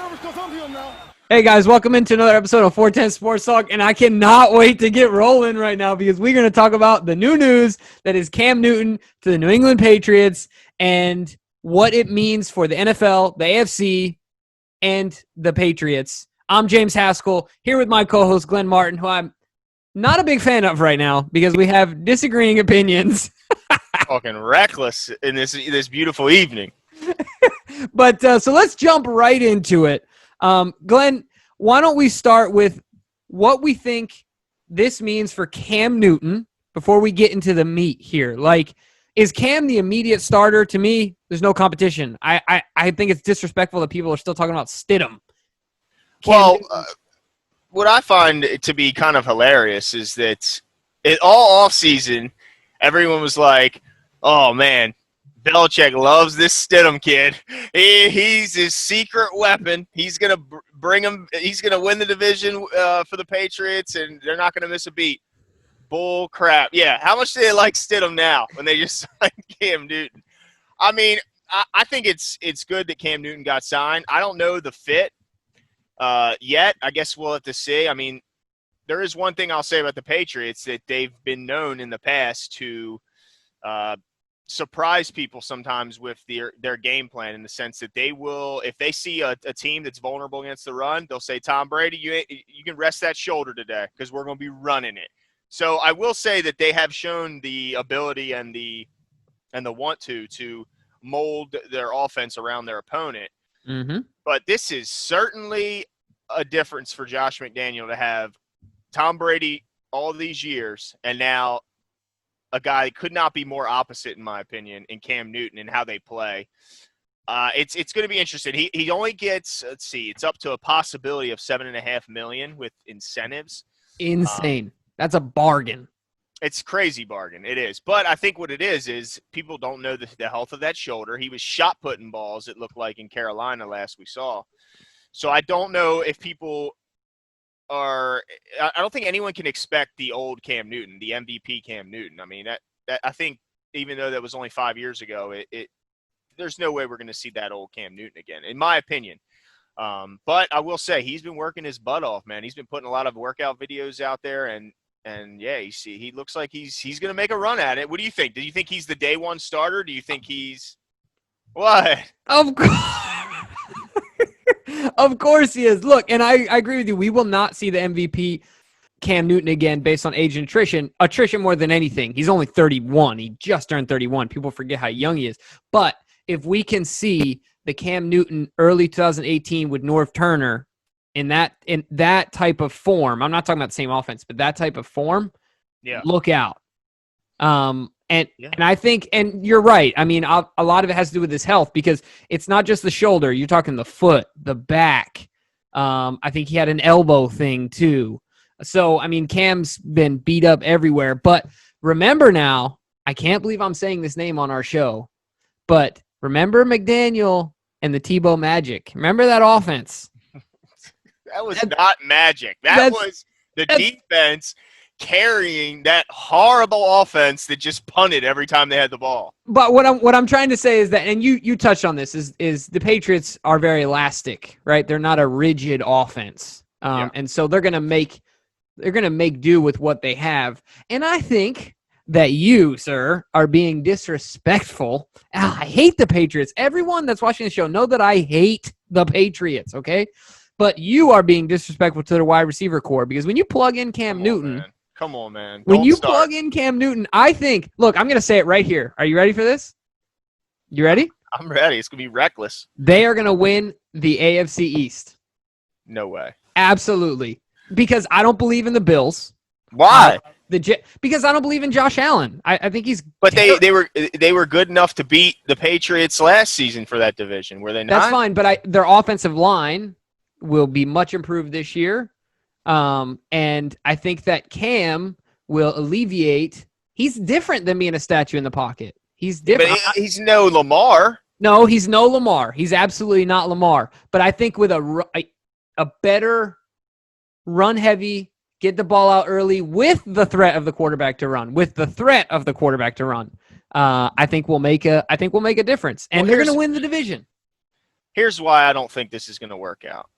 nervous because I'm here now. Hey guys, welcome into another episode of 410 Sports Talk, and I cannot wait to get rolling right now because we're going to talk about the new news that is Cam Newton to the New England Patriots and what it means for the NFL, the AFC, and the Patriots. I'm James Haskell, here with my co-host Glenn Martin, who I'm not a big fan of right now because we have disagreeing opinions. Talking reckless in this beautiful evening. But so let's jump right into it. Glenn, why don't we start with what we think this means for Cam Newton before we get into the meat here? Like, is Cam the immediate starter? To me, there's no competition. I think it's disrespectful that people are still talking about Stidham. What I find to be kind of hilarious is that all offseason, everyone was like, oh, man, Belichick loves this Stidham kid. He's his secret weapon. He's gonna bring him. He's gonna win the division for the Patriots, and they're not gonna miss a beat. Bull crap. Yeah. How much do they like Stidham now when they just signed Cam Newton? I mean, I think it's good that Cam Newton got signed. I don't know the fit yet. I guess we'll have to see. I mean, there is one thing I'll say about the Patriots that they've been known in the past to surprise people sometimes with their game plan, in the sense that they will, if they see a team that's vulnerable against the run, they'll say, Tom Brady, you can rest that shoulder today because we're going to be running it. So I will say that they have shown the ability and the want to mold their offense around their opponent. Mm-hmm. But this is certainly a difference for Josh McDaniel to have Tom Brady all these years, and now a guy could not be more opposite, in my opinion, in Cam Newton and how they play. It's going to be interesting. He only gets, let's see, it's up to a possibility of $7.5 million with incentives. Insane. That's a bargain. It's crazy bargain. It is. But I think what it is people don't know the health of that shoulder. He was shot putting balls, it looked like, in Carolina last we saw. So I don't know if people I don't think anyone can expect the old Cam Newton, the MVP Cam Newton. I mean, that I think, even though that was only 5 years ago, there's no way we're going to see that old Cam Newton again, in my opinion. But I will say he's been working his butt off, man. He's been putting a lot of workout videos out there, and yeah, you see, he looks like he's going to make a run at it. What do you think? Do you think he's the day one starter? Do you think he's what? Of course. Of course he is. Look, and I agree with you. We will not see the MVP Cam Newton again based on age and attrition. Attrition more than anything. He's only 31. He just turned 31. People forget how young he is. But if we can see the Cam Newton early 2018 with Norv Turner in that type of form, I'm not talking about the same offense, but that type of form, yeah, look out. And I think, and you're right. I mean, a lot of it has to do with his health, because it's not just the shoulder. You're talking the foot, the back. I think he had an elbow thing too. So, I mean, Cam's been beat up everywhere. But remember now, I can't believe I'm saying this name on our show, but remember McDaniel and the Tebow Magic. Remember that offense? That was not magic. That was the defense carrying that horrible offense that just punted every time they had the ball. But what I'm trying to say is that, and you touched on this, is the Patriots are very elastic, right? They're not a rigid offense, and so they're gonna make do with what they have. And I think that you, sir, are being disrespectful. I hate the Patriots. Everyone that's watching the show know that I hate the Patriots. Okay, but you are being disrespectful to the wide receiver core, because when you plug in Cam Newton. Come on, man. When you plug in Cam Newton, I think, look, I'm going to say it right here. Are you ready for this? You ready? I'm ready. It's going to be reckless. They are going to win the AFC East. No way. Absolutely. Because I don't believe in the Bills. Why? Because I don't believe in Josh Allen. I think he's. But they were good enough to beat the Patriots last season for that division, were they not? That's fine, but their offensive line will be much improved this year. And I think that Cam will alleviate. He's different than being a statue in the pocket. He's different. But he's no Lamar. No, he's no Lamar. He's absolutely not Lamar. But I think with a better run heavy, get the ball out early with the threat of the quarterback to run. I think we'll make a difference, and they're going to win the division. Here's why I don't think this is going to work out.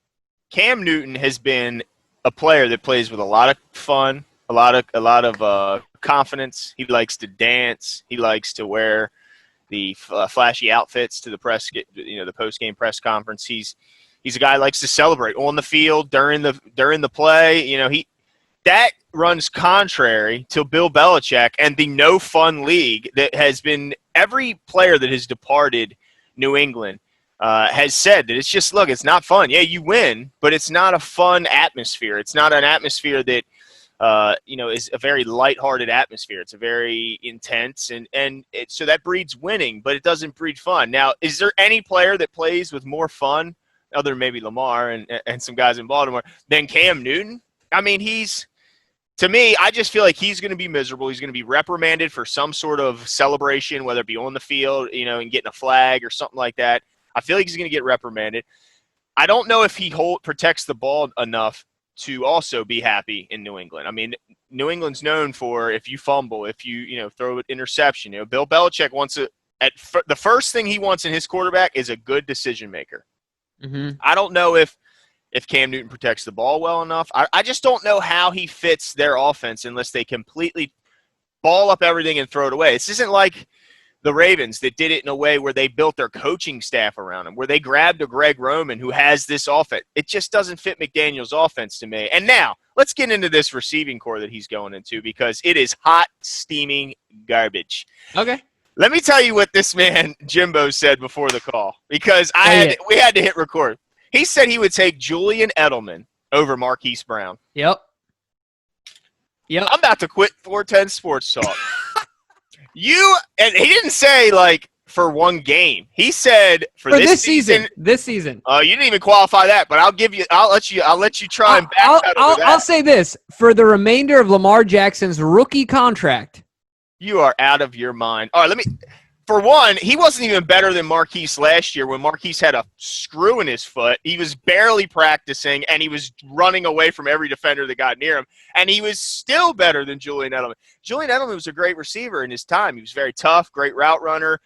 Cam Newton has been a player that plays with a lot of fun, a lot of confidence. He likes to dance. He likes to wear the flashy outfits to the press, the post-game press conference. He's a guy who likes to celebrate on the field during the play. That runs contrary to Bill Belichick and the no fun league that has been every player that has departed New England has said that it's just, look, it's not fun. Yeah, you win, but it's not a fun atmosphere. It's not an atmosphere that, is a very lighthearted atmosphere. It's a very intense, so that breeds winning, but it doesn't breed fun. Now, is there any player that plays with more fun, other than maybe Lamar and some guys in Baltimore, than Cam Newton? I mean, to me, I just feel like he's going to be miserable. He's going to be reprimanded for some sort of celebration, whether it be on the field, and getting a flag or something like that. I feel like he's going to get reprimanded. I don't know if he protects the ball enough to also be happy in New England. I mean, New England's known for if you fumble, if you throw an interception. Bill Belichick wants the first thing he wants in his quarterback is a good decision maker. Mm-hmm. I don't know if Cam Newton protects the ball well enough. I just don't know how he fits their offense unless they completely ball up everything and throw it away. This isn't like the Ravens that did it in a way where they built their coaching staff around him, where they grabbed a Greg Roman who has this offense. It just doesn't fit McDaniel's offense to me. And now let's get into this receiving core that he's going into because it is hot, steaming garbage. Okay. Let me tell you what this man, Jimbo, said before the call because we had to hit record. He said he would take Julian Edelman over Marquise Brown. Yep. I'm about to quit 410 Sports Talk. And he didn't say for one game. He said for this season. This season. Oh, you didn't even qualify that, but I'll let you try and backpedal that. I'll say this for the remainder of Lamar Jackson's rookie contract. You are out of your mind. All right, for one, he wasn't even better than Marquise last year when Marquise had a screw in his foot. He was barely practicing, and he was running away from every defender that got near him. And he was still better than Julian Edelman. Julian Edelman was a great receiver in his time. He was very tough, great route runner,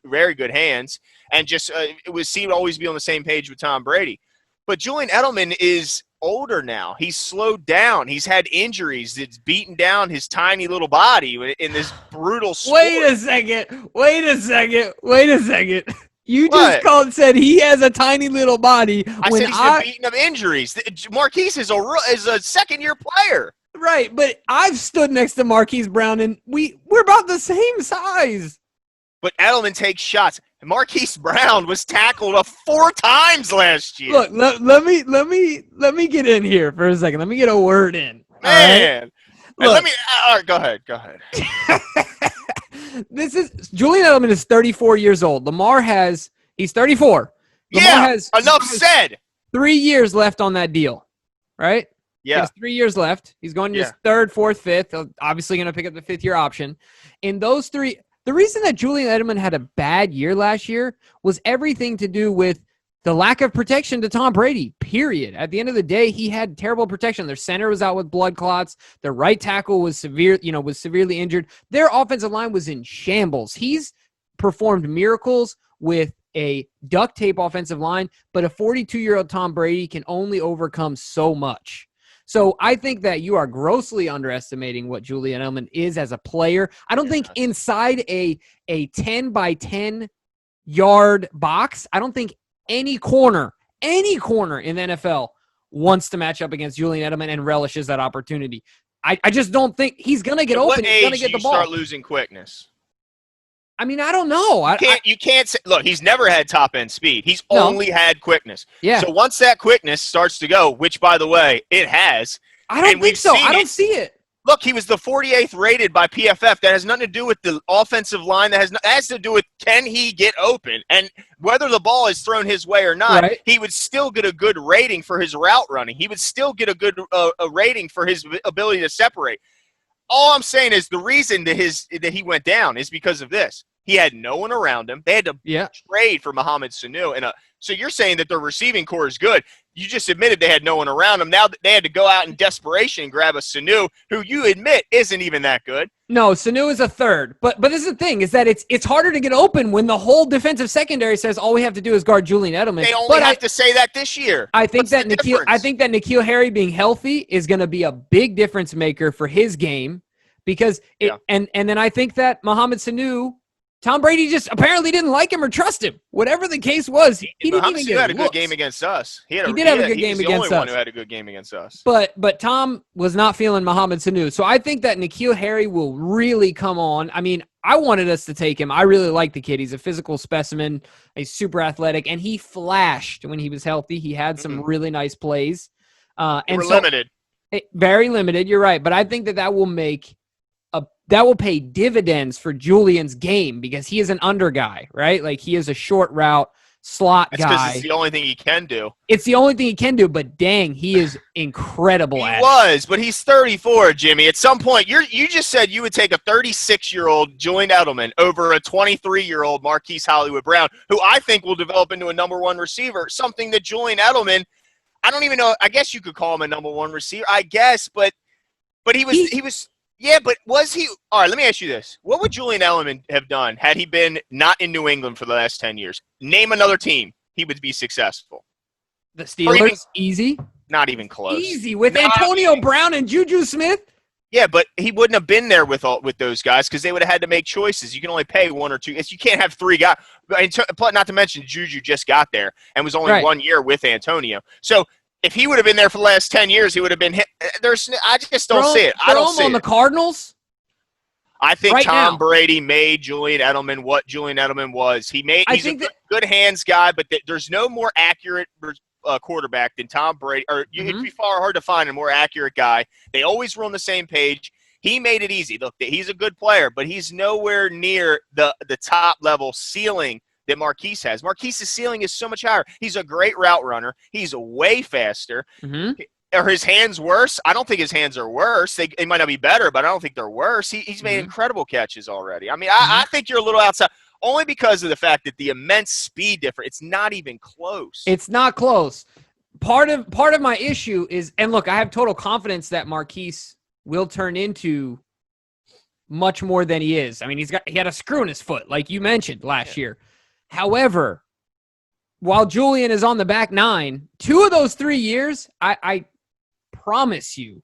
very good hands, and just seemed to always be on the same page with Tom Brady. But Julian Edelman is older now. He's slowed down. He's had injuries that's beaten down his tiny little body in this brutal sport. Wait a second. You just said he has a tiny little body. I said he's been beaten of injuries. Marquise is a second-year player. Right, but I've stood next to Marquise Brown, and we're about the same size. But Edelman takes shots. Marquise Brown was tackled 4 times last year. Look, let me get in here for a second. Let me get a word in. Man. Right? All right, go ahead. Julian Edelman is 34 years old. He's 34. Lamar enough said. 3 years left on that deal, right? Yeah. He has 3 years left. He's going to his third, fourth, fifth. Obviously going to pick up the 5th-year option. In those 3, the reason that Julian Edelman had a bad year last year was everything to do with the lack of protection to Tom Brady, period. At the end of the day, he had terrible protection. Their center was out with blood clots. Their right tackle was severely injured. Their offensive line was in shambles. He's performed miracles with a duct tape offensive line, but a 42-year-old Tom Brady can only overcome so much. So I think that you are grossly underestimating what Julian Edelman is as a player. I don't think inside a 10 by 10 yard box, I don't think any corner in the NFL wants to match up against Julian Edelman and relishes that opportunity. I just don't think he's going to get open. He's going to get the ball. Start losing quickness? I mean, I don't know. You can't say, look, he's never had top-end speed. He's only had quickness. Yeah. So once that quickness starts to go, which, by the way, it has. I don't think so. I don't see it. Look, he was the 48th rated by PFF. That has nothing to do with the offensive line. That has to do with can he get open. And whether the ball is thrown his way or not, he would still get a good rating for his route running. He would still get a good a rating for his ability to separate. All I'm saying is the reason that he went down is because of this. He had no one around him. They had to – trade for Mohamed Sanu. So you're saying that their receiving core is good. You just admitted they had no one around them. Now they had to go out in desperation and grab a Sanu, who you admit isn't even that good. No, Sanu is a third. But this is the thing, is that it's harder to get open when the whole defensive secondary says all we have to do is guard Julian Edelman. They only have to say that this year. I think that N'Keal Harry being healthy is going to be a big difference maker for his game, because and then I think that Mohamed Sanu, Tom Brady just apparently didn't like him or trust him. Whatever the case was, he didn't even get had a looks. good game against us. He did have a good game against us. He was the only one who had a good game against us. But Tom was not feeling Mohamed Sanu. So I think that N'Keal Harry will really come on. I mean, I wanted us to take him. I really like the kid. He's a physical specimen. He's super athletic, and he flashed when he was healthy. He had some really nice plays. Limited. Very limited, you're right. But I think that will pay dividends for Julian's game, because he is an under guy, right? Like, he is a short route slot guy. Because it's the only thing he can do. It's the only thing he can do, but dang, he is incredible at it. But he's 34, Jimmy. At some point, you just said you would take a 36-year-old Julian Edelman over a 23-year-old Marquise Hollywood Brown, who I think will develop into a number one receiver, something that Julian Edelman, I don't even know, I guess you could call him a number one receiver, I guess, but he was yeah, but was he – all right, let me ask you this. What would Julian Edelman have done had he been not in New England for the last 10 years? Name another team he would be successposed. The Steelers? Easy? Not even close. Easy. With Antonio Brown and Juju Smith? Yeah, but he wouldn't have been there with those guys, because they would have had to make choices. You can only pay one or two. You can't have three guys. Not to mention Juju just got there and was only 1 year with Antonio. So – if he would have been there for the last 10 years, he would have been hit. I just don't see it. I don't see it. On the Cardinals? I think Tom Brady made Julian Edelman what Julian Edelman was. He's a good hands guy, but there's no more accurate quarterback than Tom Brady. It'd be hard to find a more accurate guy. They always were on the same page. He made it easy. Look, he's a good player, but he's nowhere near the top-level ceiling that Marquise has. Marquise's ceiling is so much higher. He's a great route runner. He's way faster. Are his hands worse? I don't think his hands are worse. They might not be better, but I don't think they're worse. He's made incredible catches already. I mean, I think you're a little outside, only because of the fact that the immense speed difference, it's not even close. It's not close. Part of my issue is, and look, I have total confidence that Marquise will turn into much more than he is. I mean, he had a screw in his foot, like you mentioned last year. However, while Julian is on the back nine, 2 of those 3 years, I promise you,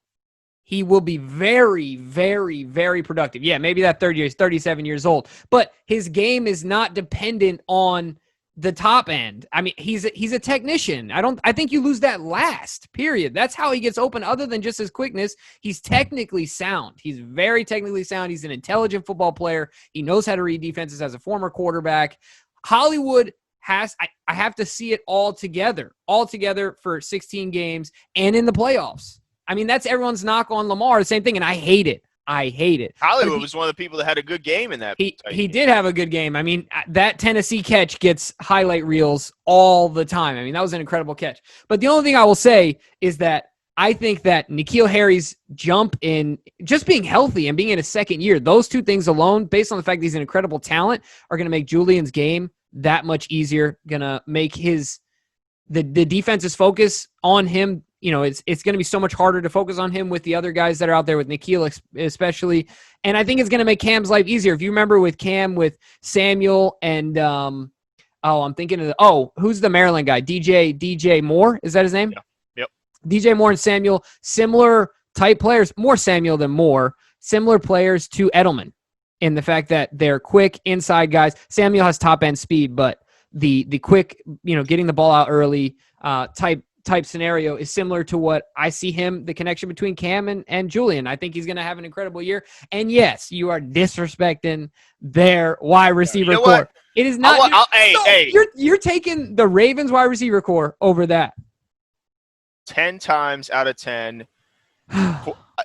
he will be very, very, very productive. Yeah, maybe that third year, he's 37 years old, but his game is not dependent on the top end. I mean, he's a technician. I think you lose that last, period. That's how he gets open, other than just his quickness. He's technically sound. He's very technically sound. He's an intelligent football player. He knows how to read defenses as a former quarterback. Hollywood has, I have to see it all together for 16 games and in the playoffs. I mean, that's everyone's knock on Lamar, the same thing, and I hate it. Hollywood was one of the people that had a good game in that. He did have a good game. I mean, that Tennessee catch gets highlight reels all the time. I mean, that was an incredible catch. But the only thing I will say is that I think that N'Keal Harry's jump in just being healthy and being in his second year, those two things alone, based on the fact that he's an incredible talent, are going to make Julian's game that much easier, going to make the defense's focus on him. You know, it's going to be so much harder to focus on him with the other guys that are out there, with N'Keal especially. And I think it's going to make Cam's life easier. If you remember with Cam, with Samuel and, I'm thinking of who's the Maryland guy? DJ Moore? Is that his name? Yeah. Yep. DJ Moore and Samuel, similar type players, more Samuel than Moore, similar players to Edelman in the fact that they're quick inside guys. Samuel has top end speed, but the quick, getting the ball out early type scenario is similar to what I see him, the connection between Cam and Julian. I think he's going to have an incredible year. And yes, you are disrespecting their wide receiver core. What? It is not. You're taking the Ravens wide receiver core over that. 10 times out of 10.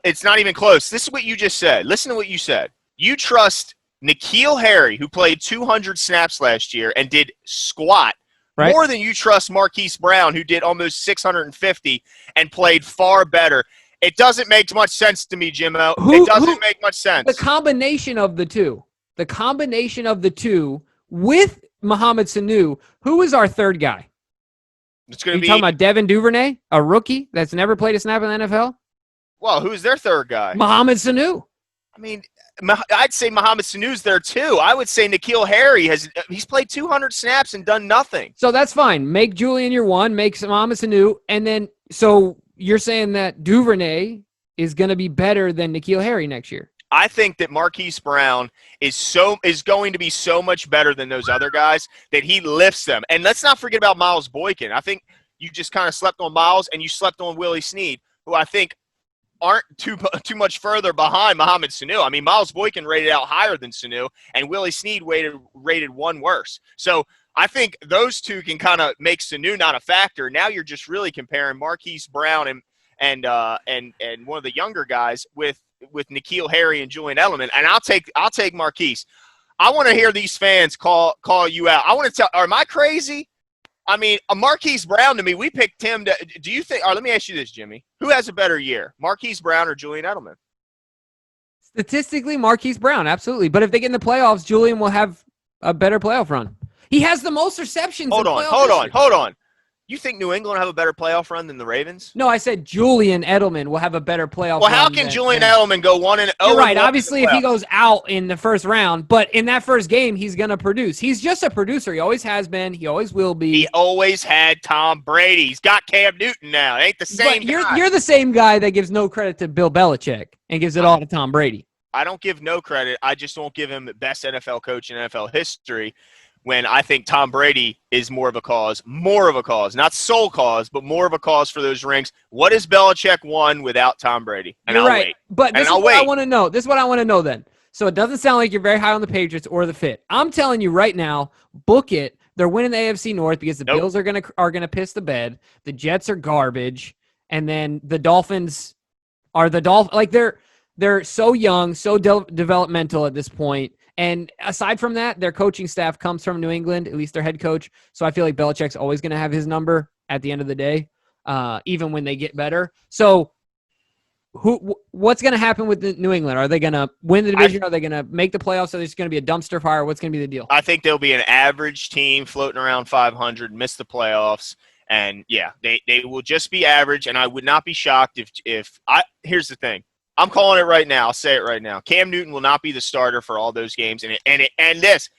It's not even close. This is what you just said. Listen to what you said. You trust N'Keal Harry, who played 200 snaps last year and did squat, right, more than you trust Marquise Brown, who did almost 650 and played far better. It doesn't make much sense to me, Jimmo. It doesn't make much sense. The combination of the two. the combination of the two with Mohamed Sanu, who is our third guy? It's going to be talking about Devin Duvernay, a rookie that's never played a snap in the NFL? Well, who's their third guy? Mohamed Sanu. I mean, I'd say Mohamed Sanu's there too. I would say N'Keal Harry he's played 200 snaps and done nothing. So that's fine. Make Julian your one, make Mohamed Sanu, and then so you're saying that Duvernay is going to be better than N'Keal Harry next year. I think that Marquise Brown is going to be so much better than those other guys that he lifts them. And let's not forget about Miles Boykin. I think you just kind of slept on Miles and you slept on Willie Snead, who I think aren't too much further behind Mohamed Sanu. I mean, Miles Boykin rated out higher than Sanu, and Willie Snead rated one worse. So I think those two can kind of make Sanu not a factor. Now you're just really comparing Marquise Brown and one of the younger guys with N'Keal Harry and Julian Edelman, and I'll take Marquise. I want to hear these fans call you out. I want to tell. Am I crazy? I mean, Marquise Brown to me, we picked him. Do you think? Or let me ask you this, Jimmy: who has a better year, Marquise Brown or Julian Edelman? Statistically, Marquise Brown, absolutely. But if they get in the playoffs, Julian will have a better playoff run. He has the most receptions. Hold on. You think New England will have a better playoff run than the Ravens? No, I said Julian Edelman will have a better playoff run. Well, how can Julian Edelman go 1-0? You're right. Obviously, if he goes out in the first round, but in that first game, he's going to produce. He's just a producer. He always has been. He always will be. He always had Tom Brady. He's got Cam Newton now. It ain't the same guy. You're the same guy that gives no credit to Bill Belichick and gives it all to Tom Brady. I don't give no credit. I just won't give him the best NFL coach in NFL history. When I think Tom Brady is more of a cause, not sole cause, but more of a cause for those rings. What has Belichick won without Tom Brady? And You're I'll right. wait. But this is what I want to know. This is what I want to know then. So it doesn't sound like you're very high on the Patriots or the fit. I'm telling you right now, book it. They're winning the AFC North because the Bills are gonna piss the bed. The Jets are garbage, and then the Dolphins are the Dolphins. Like they're so young, so developmental at this point. And aside from that, their coaching staff comes from New England, at least their head coach. So I feel like Belichick's always going to have his number at the end of the day, even when they get better. So what's going to happen with New England? Are they going to win the division? Are they going to make the playoffs? Are they just going to be a dumpster fire? What's going to be the deal? I think they'll be an average team floating around 500, miss the playoffs. And, yeah, they will just be average. And I would not be shocked if here's the thing. I'm calling it right now. I'll say it right now. Cam Newton will not be the starter for all those games, and this,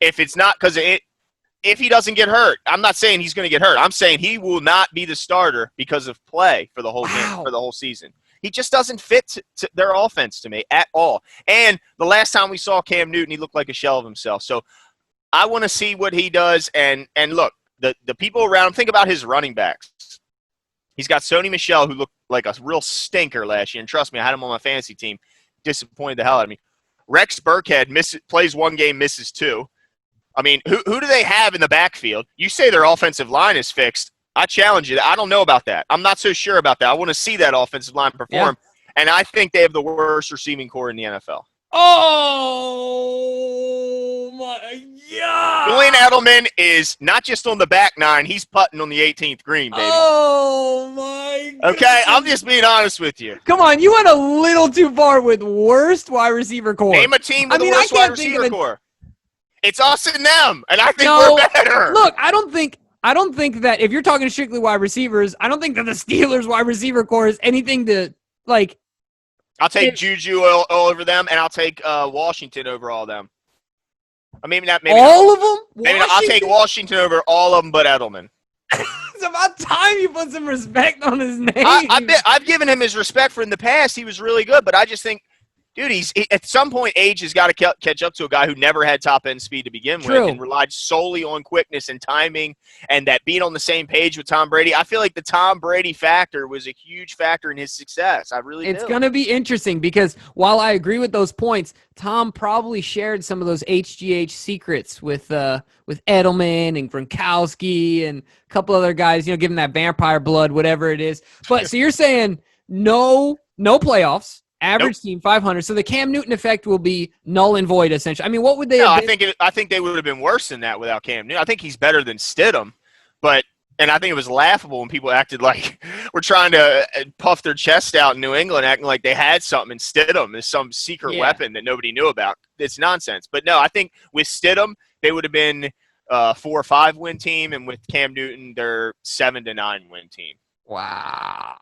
if it's not because if he doesn't get hurt, I'm not saying he's going to get hurt. I'm saying he will not be the starter because of play for the whole game, for the whole season. He just doesn't fit to their offense to me at all. And the last time we saw Cam Newton, he looked like a shell of himself. So I want to see what he does. And look, the people around him. Think about his running backs. He's got Sony Michel, who looked like a real stinker last year. And trust me, I had him on my fantasy team. Disappointed the hell out of me. Rex Burkhead plays one game, misses two. I mean, who do they have in the backfield? You say their offensive line is fixed. I challenge you. I don't know about that. I'm not so sure about that. I want to see that offensive line perform. Yeah. And I think they have the worst receiving core in the NFL. Oh, my God. Julian Edelman is not just on the back nine. He's putting on the 18th green, baby. Oh, my God. Okay, I'm just being honest with you. Come on, you went a little too far with worst wide receiver core. Name a team with the worst wide receiver core. It's us and them, and I think we're better. Look, I don't think that if you're talking strictly wide receivers, I don't think that the Steelers wide receiver core is anything to, like. I'll take Juju all over them, and I'll take Washington over all of them. Maybe not. Maybe all of them? Maybe not. I'll take Washington over all of them but Edelman. It's about time you put some respect on his name. I've given him his respect for in the past. He was really good, but I just think, dude, at some point, age has got to catch up to a guy who never had top-end speed to begin with and relied solely on quickness and timing and that being on the same page with Tom Brady. I feel like the Tom Brady factor was a huge factor in his success. I really do. It's going to be interesting because while I agree with those points, Tom probably shared some of those HGH secrets with Edelman and Gronkowski and a couple other guys, giving that vampire blood, whatever it is. But so you're saying no playoffs. Average team 500. So the Cam Newton effect will be null and void essentially. I mean, what would they? No, I think they would have been worse than that without Cam Newton. I think he's better than Stidham, but And I think it was laughable when people acted like we're trying to puff their chest out in New England, acting like they had something, and Stidham is some secret weapon that nobody knew about. It's nonsense. But no, I think with Stidham, they would have been 4 or 5 win team, and with Cam Newton, they're 7 to 9 win team. Wow.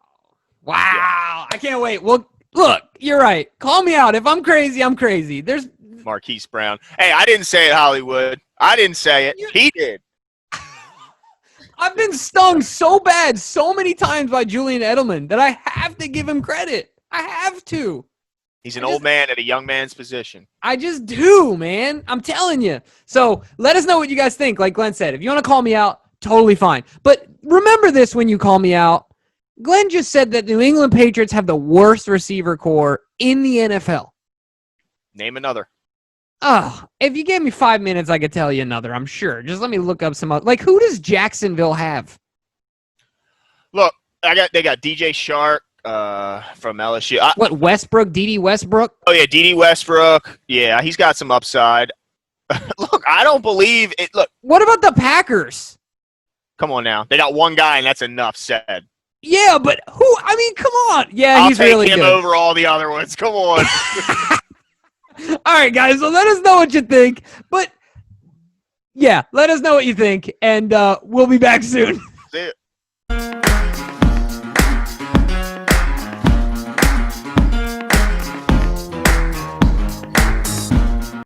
Yeah. I can't wait. Well, look, you're right. Call me out. If I'm crazy, I'm crazy. There's Marquise Brown. Hey, I didn't say it, Hollywood. I didn't say it. He did. I've been stung so bad so many times by Julian Edelman that I have to give him credit. I have to. He's an old man at a young man's position. I just do, man. I'm telling you. So let us know what you guys think. Like Glenn said, if you want to call me out, totally fine. But remember this when you call me out. Glenn just said that New England Patriots have the worst receiver core in the NFL. Name another. Oh, if you gave me 5 minutes, I could tell you another, I'm sure. Just let me look up some other. Like, who does Jacksonville have? Look, they got DJ Shark from LSU. Westbrook? D.D. Westbrook? Oh, yeah, D.D. Westbrook. Yeah, he's got some upside. Look, I don't believe it. Look. What about the Packers? Come on now. They got one guy, and that's enough said. Yeah, but who? I mean, come on. Yeah, he's really good. I'll take him over all the other ones. Come on. All right, guys, so let us know what you think. But, yeah, let us know what you think, and we'll be back soon. See ya.